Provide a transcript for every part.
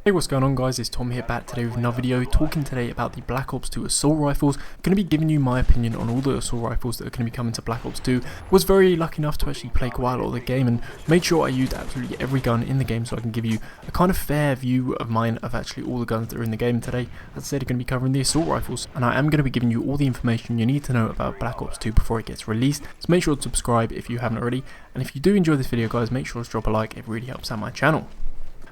Hey, what's going on guys, it's Tom here back today with another video, talking today about the Black Ops 2 assault rifles. I'm going to be giving you my opinion on all the assault rifles that are going to be coming to Black Ops 2. Was very lucky enough to actually play quite a lot of the game and made sure I used absolutely every gun in the game so I can give you a kind of fair view of mine of actually all the guns that are in the game today. As I said, I'm going to be covering the assault rifles, and I am going to be giving you all the information you need to know about Black Ops 2 before it gets released. So make sure to subscribe if you haven't already, and if you do enjoy this video guys, make sure to drop a like, it really helps out my channel.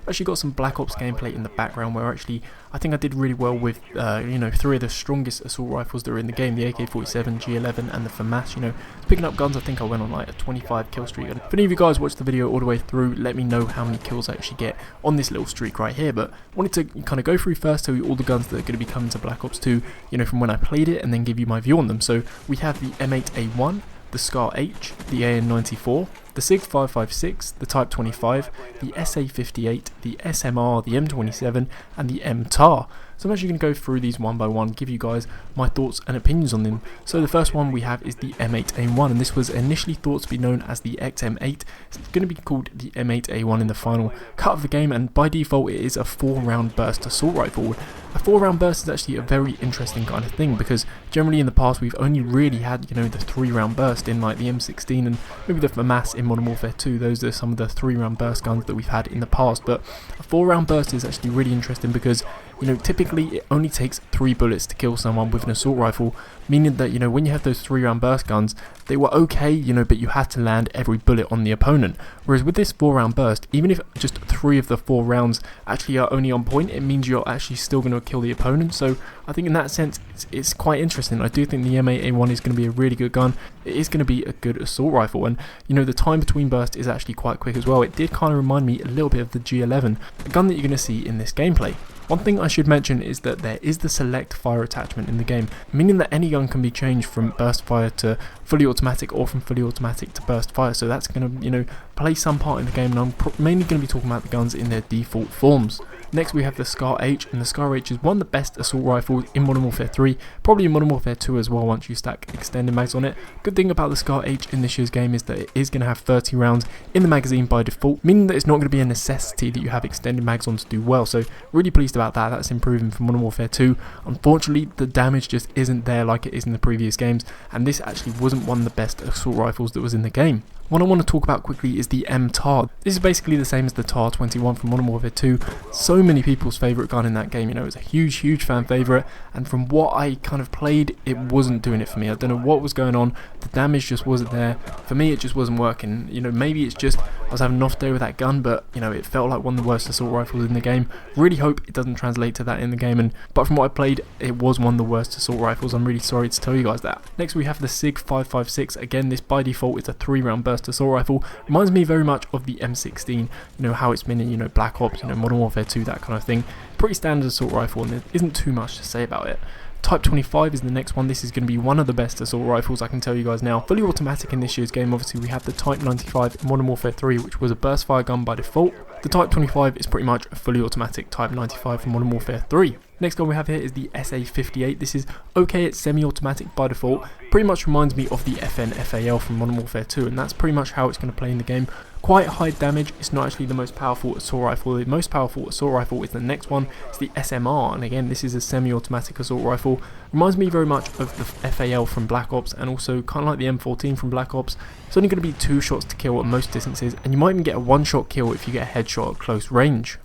Actually got some Black Ops gameplay in the background where actually I think I did really well with three of the strongest assault rifles that are in the game, the AK-47, G11 and the FAMAS. Picking up guns. I think I went on like a 25 kill streak, and if any of you guys watched the video all the way through, let me know how many kills I actually get on this little streak right here. But wanted to kind of go through first, tell you all the guns that are going to be coming to Black Ops 2 from when I played it, and then give you my view on them. So we have the M8A1, the SCAR H, the AN94, the SIG 556, the Type 25, the SA58, the SMR, the M27 and the MTAR. So I'm actually going to go through these one by one, give you guys my thoughts and opinions on them. So the first one we have is the M8A1, and this was initially thought to be known as the XM8. It's going to be called the M8A1 in the final cut of the game, and by default it is a 4-round burst assault rifle. A 4-round burst is actually a very interesting kind of thing, because generally in the past we've only really had the 3-round burst in like the M16 and maybe the FAMAS in Modern Warfare 2. Those are some of the 3-round burst guns that we've had in the past, but a 4-round burst is actually really interesting because typically it only takes 3 bullets to kill someone with an assault rifle, meaning that when you have those 3-round burst guns, they were okay, but you had to land every bullet on the opponent. Whereas with this 4-round burst, even if just 3 of the 4 rounds actually are only on point, it means you're actually still going to kill the opponent. So I think in that sense it's quite interesting. I do think the M8A1 is going to be a really good gun. It is going to be a good assault rifle, and the time between bursts is actually quite quick as well. It did kind of remind me a little bit of the G11, the gun that you're going to see in this gameplay. One thing I should mention is that there is the select fire attachment in the game, meaning that any gun can be changed from burst fire to fully automatic or from fully automatic to burst fire. So that's going to play some part in the game, and I'm mainly going to be talking about the guns in their default forms. Next we have the SCAR H, and the SCAR H is one of the best assault rifles in Modern Warfare 3, probably in Modern Warfare 2 as well once you stack extended mags on it. Good thing about the SCAR H in this year's game is that it is going to have 30 rounds in the magazine by default, meaning that it's not going to be a necessity that you have extended mags on to do well. So really pleased about that. That's improving from Modern Warfare 2. Unfortunately the damage just isn't there like it is in the previous games, and this actually wasn't one of the best assault rifles that was in the game. What I want to talk about quickly is the MTAR. This is basically the same as the TAR 21 from Modern Warfare 2. So many people's favourite gun in that game. It was a huge fan favourite, and from what I kind of played, it wasn't doing it for me. I don't know what was going on. The damage just wasn't there. For me, it just wasn't working. Maybe it's just I was having an off day with that gun, but it felt like one of the worst assault rifles in the game. Really hope it doesn't translate to that in the game, but from what I played, it was one of the worst assault rifles. I'm really sorry to tell you guys that. Next we have the SIG 556. Again, this by default is a 3-round burst assault rifle. Reminds me very much of the M16, how it's been in Black Ops, Modern Warfare 2, that kind of thing. Pretty standard assault rifle, and there isn't too much to say about it. Type 25 is the next one. This is going to be one of the best assault rifles, I can tell you guys now. Fully automatic in this year's game. Obviously we have the Type 95 in Modern Warfare 3, which was a burst fire gun by default. The Type 25 is pretty much a fully automatic Type 95 from Modern Warfare 3. Next gun we have here is the SA58. This is okay, it's semi-automatic by default. Pretty much reminds me of the FN-FAL from Modern Warfare 2, and that's pretty much how it's going to play in the game. Quite high damage. It's not actually the most powerful assault rifle. The most powerful assault rifle is the next one. It's the SMR, and again this is a semi-automatic assault rifle. Reminds me very much of the FAL from Black Ops, and also kind of like the M14 from Black Ops. It's only going to be 2 shots to kill at most distances, and you might even get a 1-shot kill if you get a headshot at close range.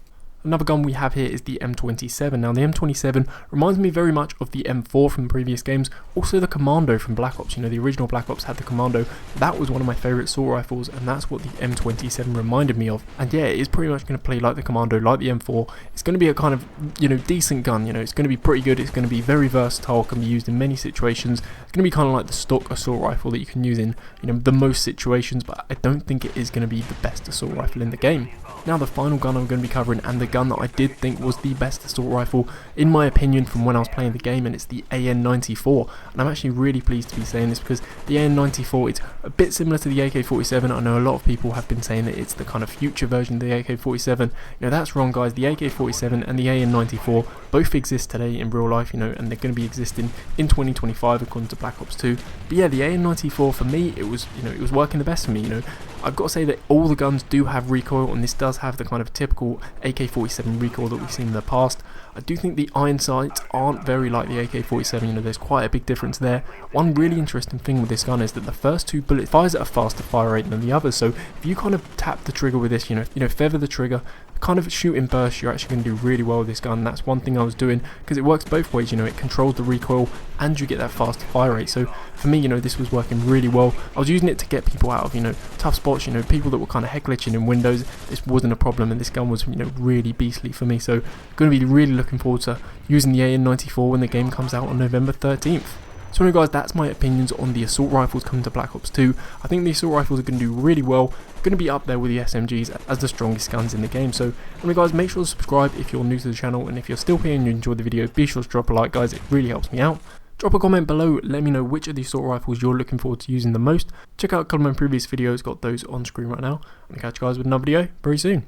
Another gun we have here is the M27. Now the M27 reminds me very much of the M4 from the previous games, also the Commando from Black Ops. The original Black Ops had the Commando. That was one of my favourite assault rifles, and that's what the M27 reminded me of. And yeah, it is pretty much going to play like the Commando, like the M4. It's going to be a kind of decent gun. It's going to be pretty good. It's going to be very versatile, can be used in many situations. It's going to be kind of like the stock assault rifle that you can use in the most situations, but I don't think it is going to be the best assault rifle in the game. Now the final gun I'm going to be covering, and the gun that I did think was the best assault rifle in my opinion from when I was playing the game, and it's the AN94. And I'm actually really pleased to be saying this because the AN94 is a bit similar to the AK-47. I know a lot of people have been saying that it's the kind of future version of the AK-47. That's wrong guys. The AK-47 and the AN94 both exist today in real life, and they're going to be existing in 2025 according to Black Ops 2. But yeah, the AN94 for me, it was working the best for me. I've got to say that all the guns do have recoil, and this does have the kind of typical AK-47 recoil that we've seen in the past. I do think the iron sights aren't very like the AK-47, you know, there's quite a big difference there. One really interesting thing with this gun is that the first 2 bullets fires at a faster fire rate than the others, so if you kind of tap the trigger with this, you know, feather the trigger, kind of shoot in bursts, you're actually going to do really well with this gun. That's one thing I was doing, because it works both ways, you know, it controls the recoil and you get that faster fire rate. So for me, you know, this was working really well. I was using it to get people out of, you know, tough spots, you know, people that were kind of heck glitching in windows. This wasn't a problem, and this gun was, you know, really beastly for me. So going to be really looking forward to using the AN-94 when the game comes out on November 13th. So anyway guys, that's my opinions on the assault rifles coming to Black Ops 2. I think the assault rifles are going to do really well, going to be up there with the SMGs as the strongest guns in the game. So anyway guys, make sure to subscribe if you're new to the channel, and if you're still here and you enjoyed the video, be sure to drop a like guys, it really helps me out. Drop a comment below, let me know which of the assault rifles you're looking forward to using the most. Check out a couple of my previous videos, got those on screen right now. I'm going to catch you guys with another video very soon.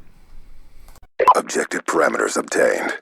Objective parameters obtained.